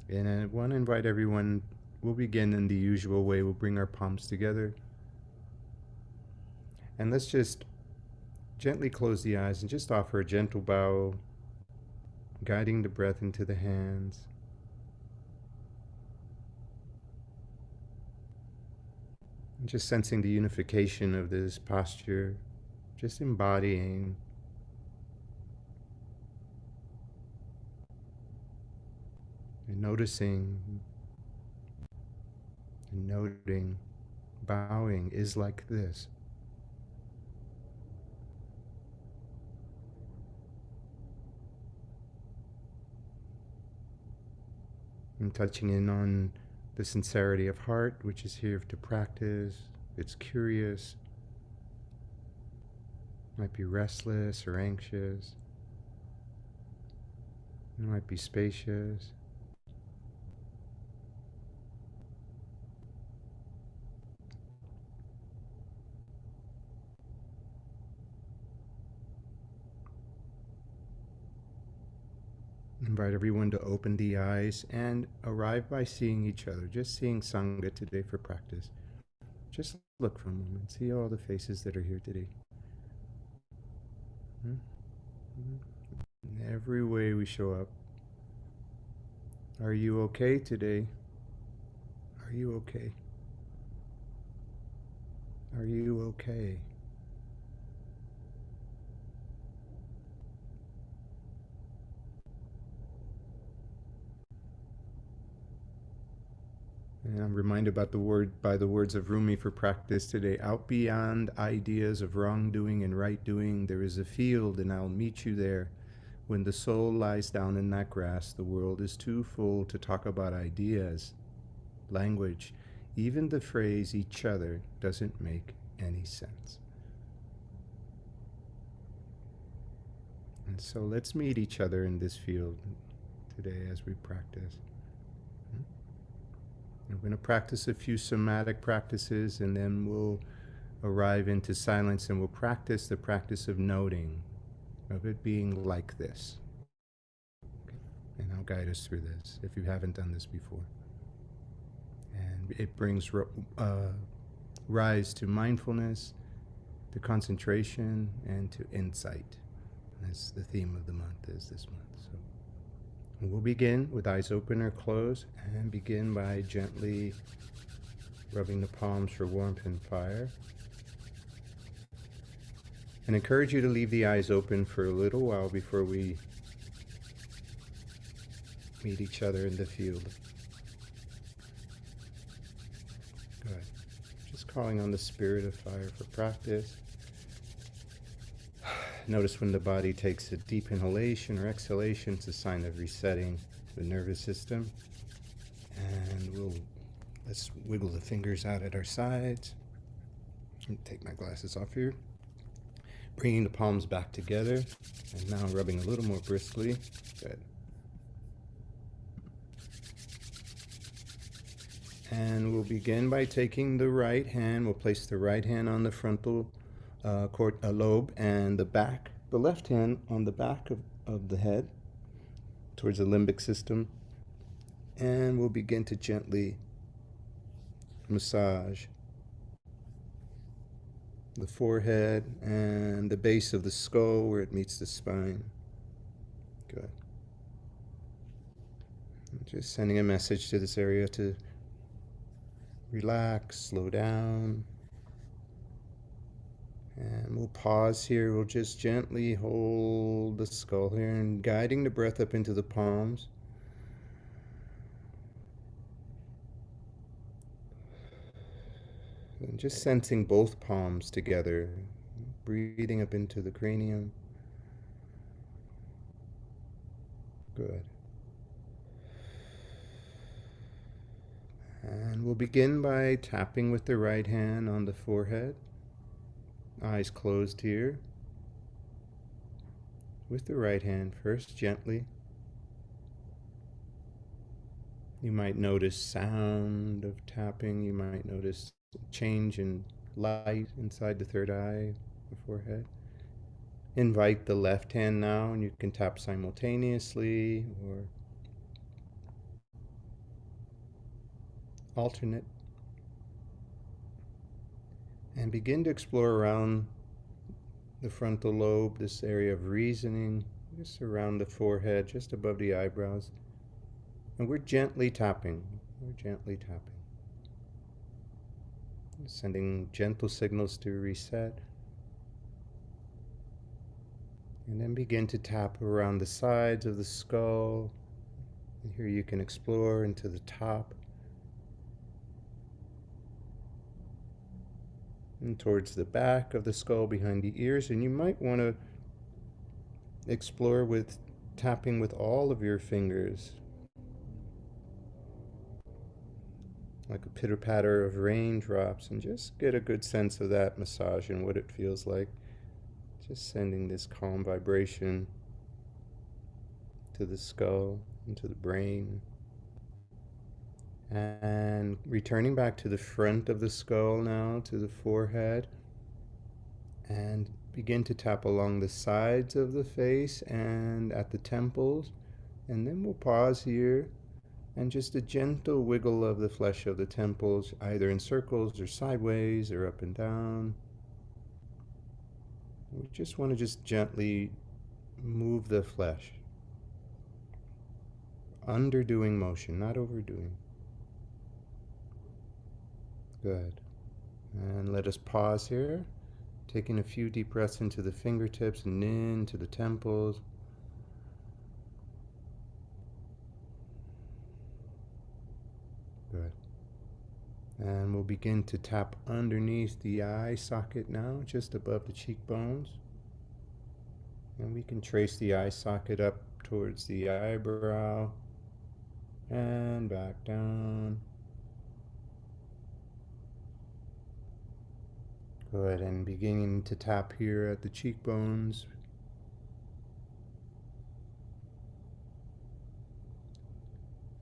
And I want to invite everyone, we'll begin in the usual way. We'll bring our palms together. And let's just gently close the eyes and just offer a gentle bow, guiding the breath into the hands. And just sensing the unification of this posture, just embodying and noticing and noting bowing is like this. And touching in on the sincerity of heart, which is here to practice. It's curious, might be restless or anxious. It might be spacious. Invite everyone to open the eyes and arrive by seeing each other, just seeing Sangha today for practice. Just look for a moment, see all the faces that are here today. In every way we show up. Are you okay today? Are you okay? Are you okay? And I'm reminded about by the words of Rumi for practice today. Out beyond ideas of wrongdoing and right doing, there is a field, and I'll meet you there. When the soul lies down in that grass, the world is too full to talk about ideas, language. Even the phrase each other doesn't make any sense. And so let's meet each other in this field today as we practice. We're going to practice a few somatic practices, and then we'll arrive into silence, and we'll practice the practice of noting, of it being like this. Okay? And I'll guide us through this if you haven't done this before. And it brings rise to mindfulness, to concentration, and to insight. That's the theme of the month is this month. So we'll begin with eyes open or closed, and begin by gently rubbing the palms for warmth and fire. And encourage you to leave the eyes open for a little while before we meet each other in the field. Good. Just calling on the spirit of fire for practice. Notice when the body takes a deep inhalation or exhalation, it's a sign of resetting the nervous system. And let's wiggle the fingers out at our sides. Take my glasses off here. Bringing the palms back together, and now rubbing a little more briskly. Good. And we'll begin by taking the right hand. We'll place the right hand on the frontal lobe, and the left hand on the back of the head towards the limbic system. And we'll begin to gently massage the forehead and the base of the skull where it meets the spine. Good. Just sending a message to this area to relax, slow down. And we'll pause here. We'll just gently hold the skull here and guiding the breath up into the palms. And just sensing both palms together, breathing up into the cranium. Good. And we'll begin by tapping with the right hand on the forehead. Eyes closed here. With the right hand first, gently. You might notice sound of tapping. You might notice change in light inside the third eye, the forehead. Invite the left hand now, and you can tap simultaneously or alternate. And begin to explore around the frontal lobe, this area of reasoning, just around the forehead, just above the eyebrows. And we're gently tapping. We're gently tapping. Sending gentle signals to reset. And then begin to tap around the sides of the skull. And here you can explore into the top. And towards the back of the skull behind the ears. And you might want to explore with tapping with all of your fingers, like a pitter patter of raindrops, and just get a good sense of that massage and what it feels like. Just sending this calm vibration to the skull and to the brain. And returning back to the front of the skull now, to the forehead. And begin to tap along the sides of the face and at the temples. And then we'll pause here and just a gentle wiggle of the flesh of the temples, either in circles or sideways or up and down. We just want to just gently move the flesh. Underdoing motion, not overdoing. Good. And let us pause here, taking a few deep breaths into the fingertips and into the temples. Good. And we'll begin to tap underneath the eye socket now, just above the cheekbones. And we can trace the eye socket up towards the eyebrow and back down. Good, and beginning to tap here at the cheekbones.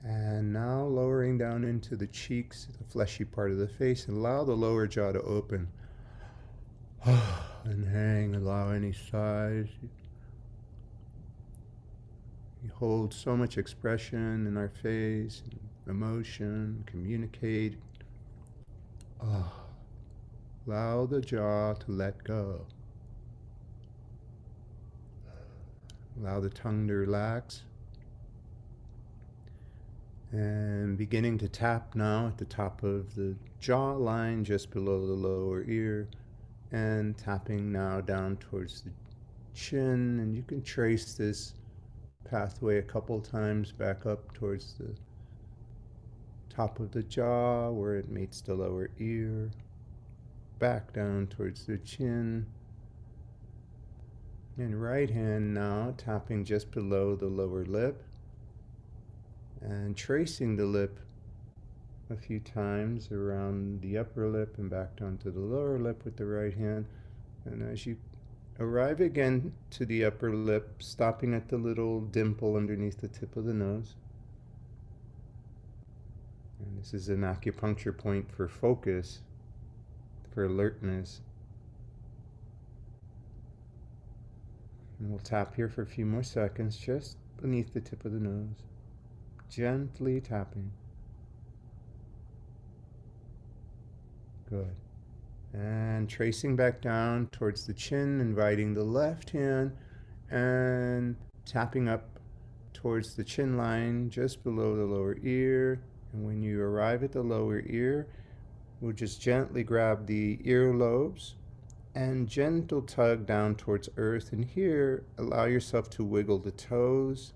And now lowering down into the cheeks, the fleshy part of the face, and allow the lower jaw to open. And hang, allow any sighs. We hold so much expression in our face, emotion, communicate. Allow the jaw to let go. Allow the tongue to relax. And beginning to tap now at the top of the jaw line, just below the lower ear. And tapping now down towards the chin. And you can trace this pathway a couple times back up towards the top of the jaw where it meets the lower ear. Back down towards the chin. And right hand now tapping just below the lower lip. And tracing the lip a few times around the upper lip and back down to the lower lip with the right hand. And as you arrive again to the upper lip, stopping at the little dimple underneath the tip of the nose. And this is an acupuncture point for focus, for alertness. And we'll tap here for a few more seconds, just beneath the tip of the nose. Gently tapping. Good. And tracing back down towards the chin, inviting the left hand and tapping up towards the chin line, just below the lower ear. And when you arrive at the lower ear, we'll just gently grab the earlobes and gentle tug down towards earth. And here, allow yourself to wiggle the toes,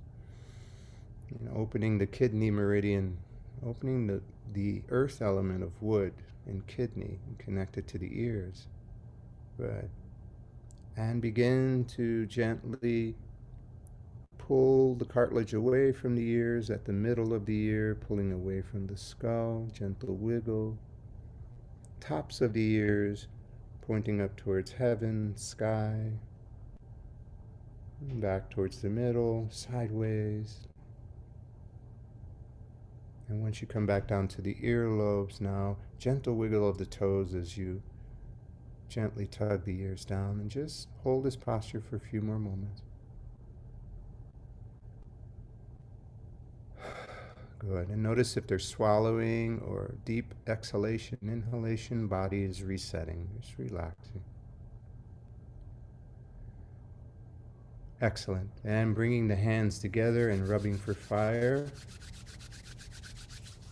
opening the kidney meridian, opening the earth element of wood and kidney and connect it to the ears. Good. And begin to gently pull the cartilage away from the ears at the middle of the ear, pulling away from the skull, gentle wiggle. Tops of the ears pointing up towards heaven, sky. And back towards the middle, sideways. And once you come back down to the earlobes now, gentle wiggle of the toes as you gently tug the ears down, and just hold this posture for a few more moments. Good. And notice if there's swallowing or deep exhalation, inhalation, body is resetting, just relaxing. Excellent. And bringing the hands together and rubbing for fire.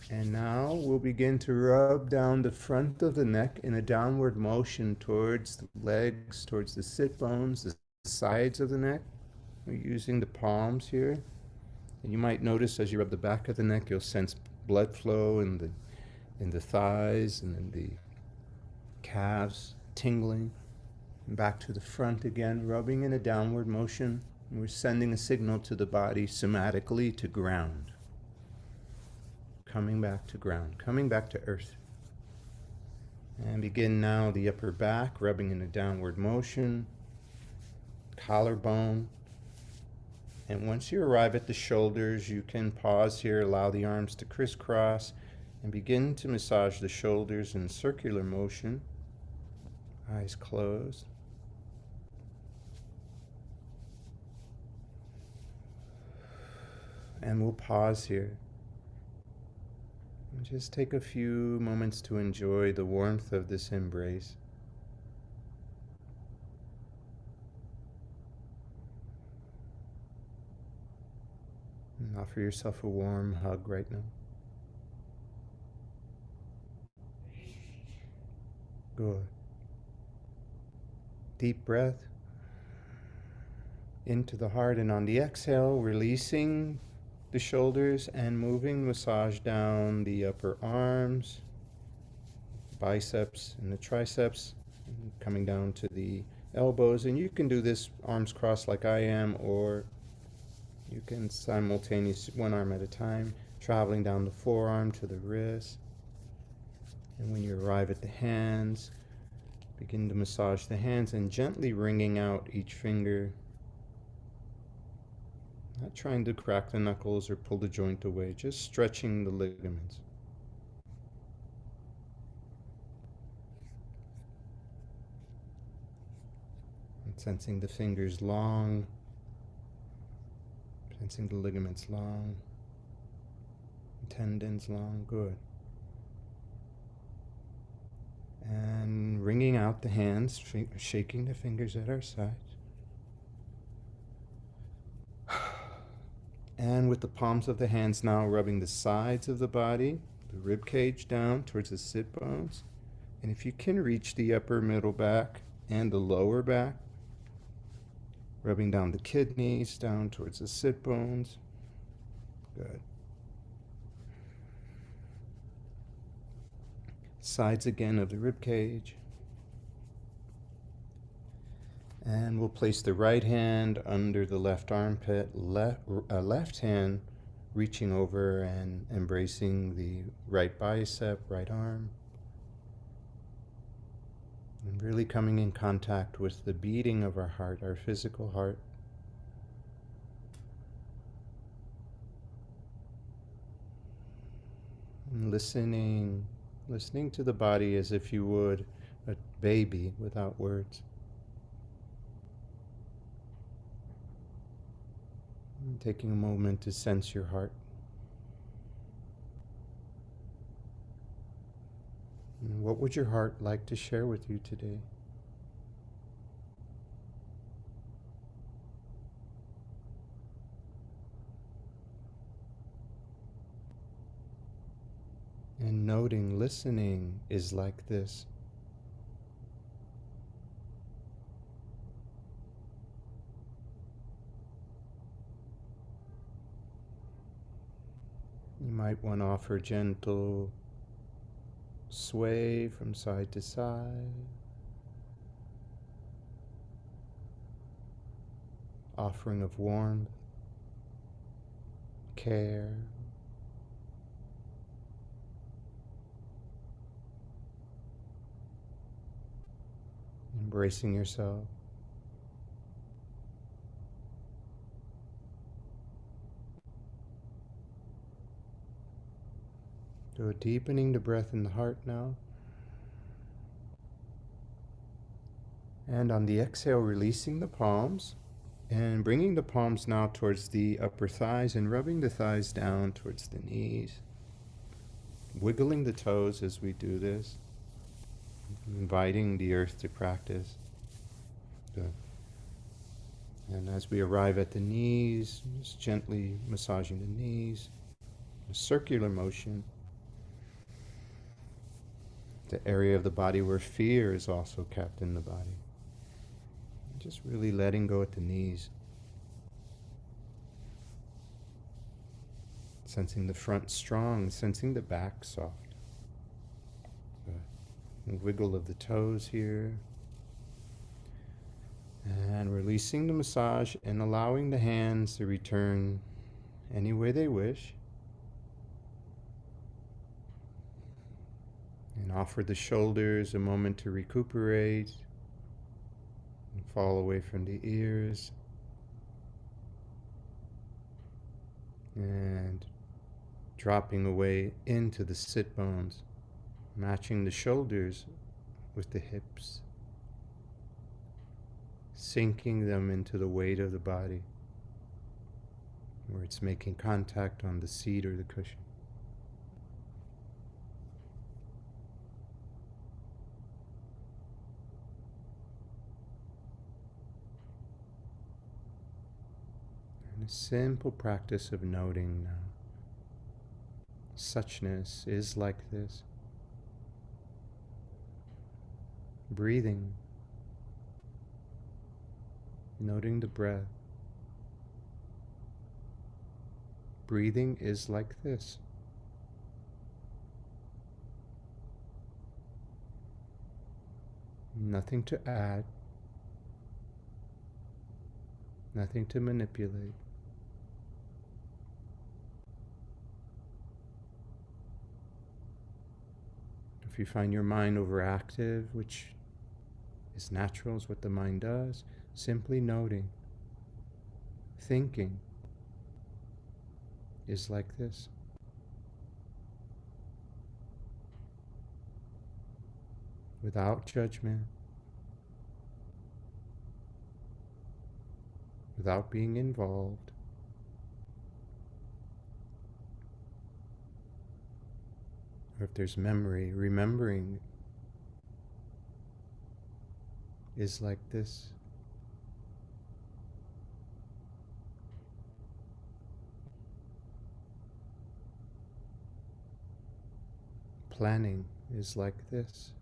And now we'll begin to rub down the front of the neck in a downward motion towards the legs, towards the sit bones, the sides of the neck. We're using the palms here. And you might notice as you rub the back of the neck, you'll sense blood flow in the thighs and in the calves, tingling. And back to the front again, rubbing in a downward motion. And we're sending a signal to the body somatically to ground. Coming back to ground, coming back to earth. And begin now the upper back, rubbing in a downward motion, collarbone. And once you arrive at the shoulders, you can pause here, allow the arms to crisscross, and begin to massage the shoulders in circular motion. Eyes closed. And we'll pause here. And just take a few moments to enjoy the warmth of this embrace. And offer yourself a warm hug right now. Good. Deep breath into the heart, and on the exhale, releasing the shoulders and moving massage down the upper arms, biceps and the triceps, and coming down to the elbows. And you can do this arms crossed like I am, or you can simultaneously, one arm at a time, traveling down the forearm to the wrist. And when you arrive at the hands, begin to massage the hands and gently wringing out each finger. Not trying to crack the knuckles or pull the joint away, just stretching the ligaments. And sensing the fingers long, sensing the ligaments long, tendons long, good. And wringing out the hands, shaking the fingers at our sides. And with the palms of the hands now rubbing the sides of the body, the rib cage down towards the sit bones. And if you can reach the upper middle back and the lower back, rubbing down the kidneys, down towards the sit bones. Good. Sides again of the rib cage. And we'll place the right hand under the left armpit, left hand reaching over and embracing the right bicep, right arm. And really coming in contact with the beating of our heart, our physical heart. And listening to the body as if you would a baby without words. And taking a moment to sense your heart. And what would your heart like to share with you today? And noting, listening is like this. You might want to offer gentle sway from side to side, offering of warmth, care, embracing yourself. So deepening the breath in the heart now. And on the exhale, releasing the palms. And bringing the palms now towards the upper thighs and rubbing the thighs down towards the knees. Wiggling the toes as we do this. Inviting the earth to practice. Good. And as we arrive at the knees, just gently massaging the knees. A circular motion. The area of the body where fear is also kept in the body. Just really letting go at the knees. Sensing the front strong, sensing the back soft. A wiggle of the toes here. And releasing the massage and allowing the hands to return any way they wish. And offer the shoulders a moment to recuperate and fall away from the ears. And dropping away into the sit bones, matching the shoulders with the hips, sinking them into the weight of the body, where it's making contact on the seat or the cushion. And a simple practice of noting now. Suchness is like this. Breathing, noting the breath. Breathing is like this. Nothing to add, nothing to manipulate. If you find your mind overactive, which is natural, is what the mind does, simply noting. Thinking is like this. Without judgment, without being involved. Or if there's memory, remembering is like this. Planning is like this.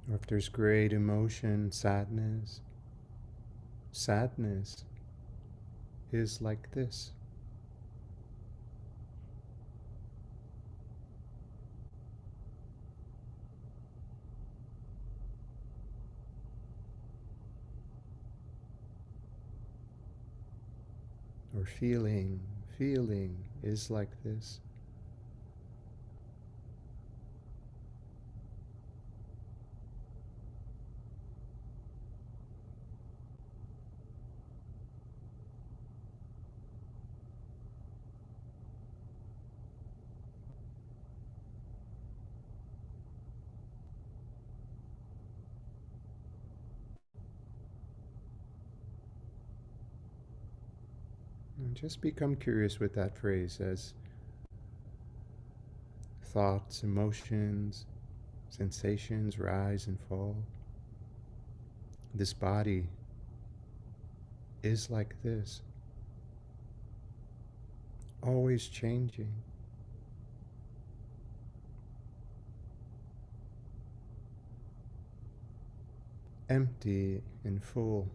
Or if there's great emotion, sadness, sadness is like this. Or feeling is like this. And just become curious with that phrase as thoughts, emotions, sensations rise and fall. This body is like this, always changing. Empty and full.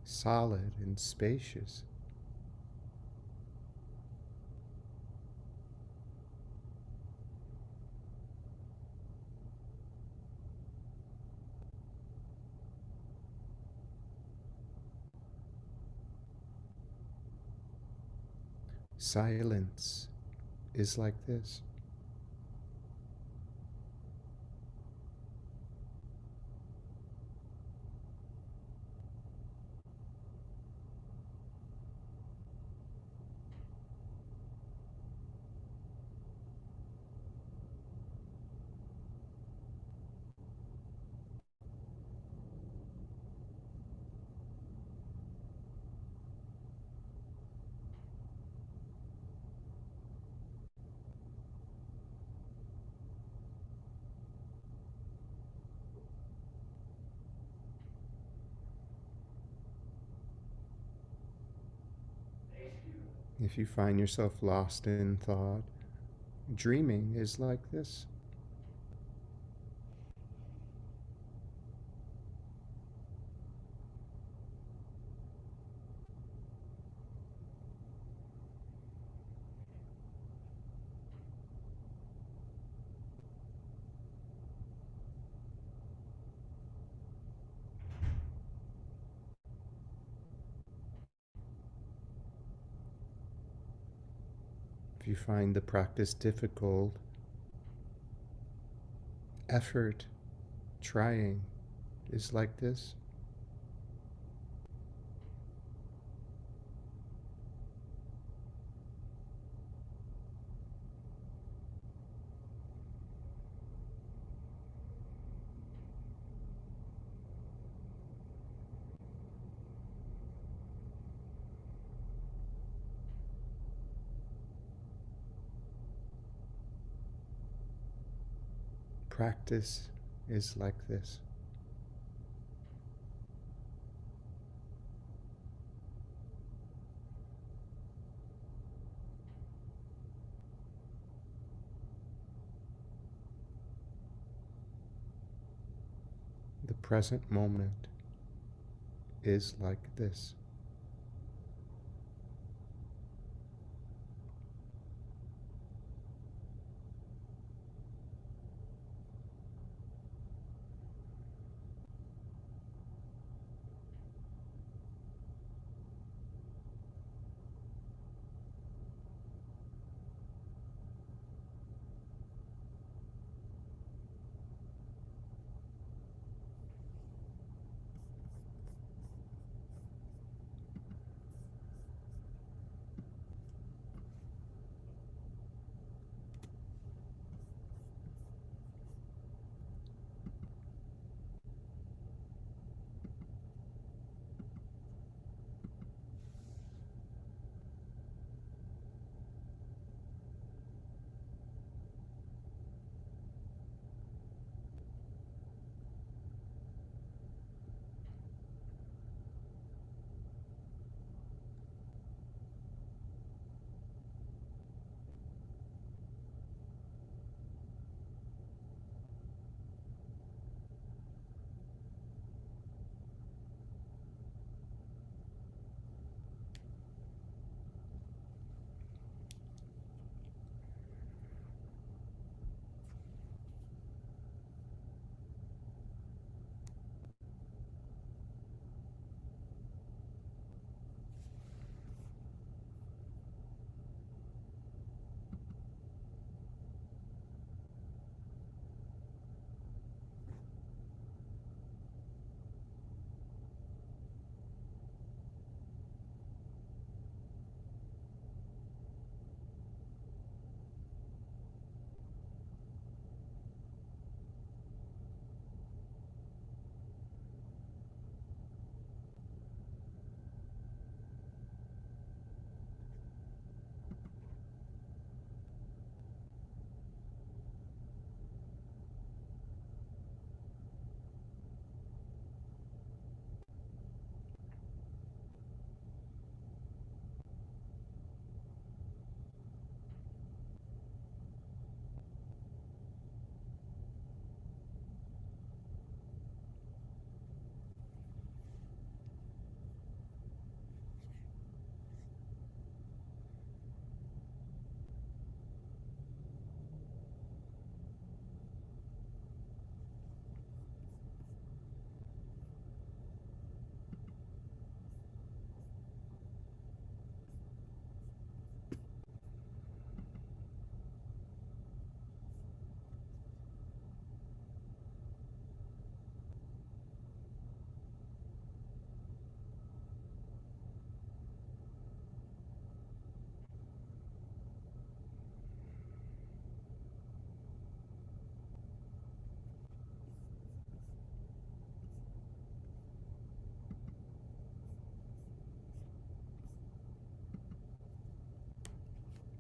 Solid and spacious. Silence is like this. If you find yourself lost in thought, dreaming is like this. If you find the practice difficult, effort, trying is like this. Practice is like this. The present moment is like this.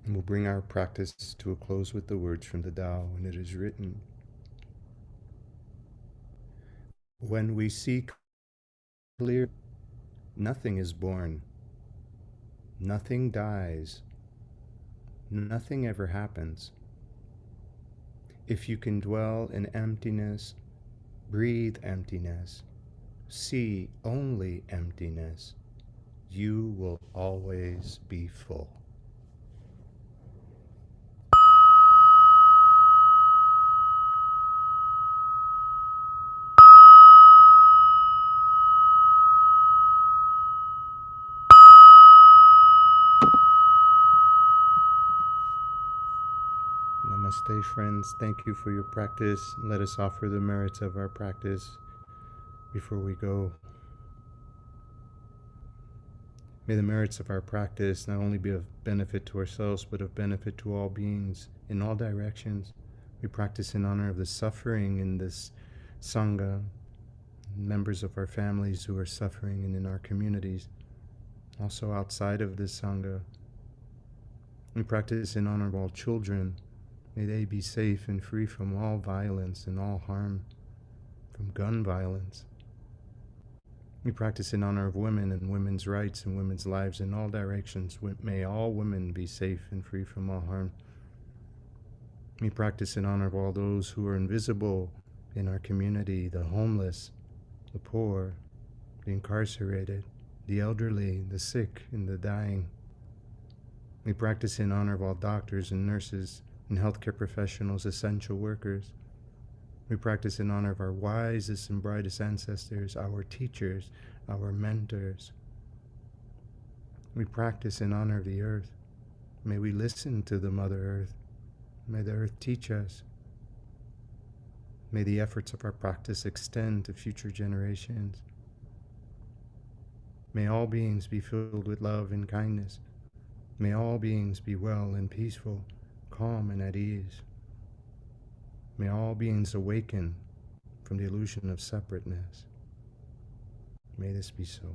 And we'll bring our practice to a close with the words from the Tao, and it is written, when we see clear, nothing is born. Nothing dies. Nothing ever happens. If you can dwell in emptiness, breathe emptiness, see only emptiness, you will always be full. Namaste, friends. Thank you for your practice. Let us offer the merits of our practice before we go. May the merits of our practice not only be of benefit to ourselves, but of benefit to all beings in all directions. We practice in honor of the suffering in this Sangha, members of our families who are suffering, and in our communities, also outside of this Sangha. We practice in honor of all children. May they be safe and free from all violence and all harm, from gun violence. We practice in honor of women and women's rights and women's lives in all directions. May all women be safe and free from all harm. We practice in honor of all those who are invisible in our community, the homeless, the poor, the incarcerated, the elderly, the sick, and the dying. We practice in honor of all doctors and nurses and healthcare professionals, essential workers. We practice in honor of our wisest and brightest ancestors, our teachers, our mentors. We practice in honor of the earth. May we listen to the Mother Earth. May the earth teach us. May the efforts of our practice extend to future generations. May all beings be filled with love and kindness. May all beings be well and peaceful, calm and at ease. May all beings awaken from the illusion of separateness. May this be so.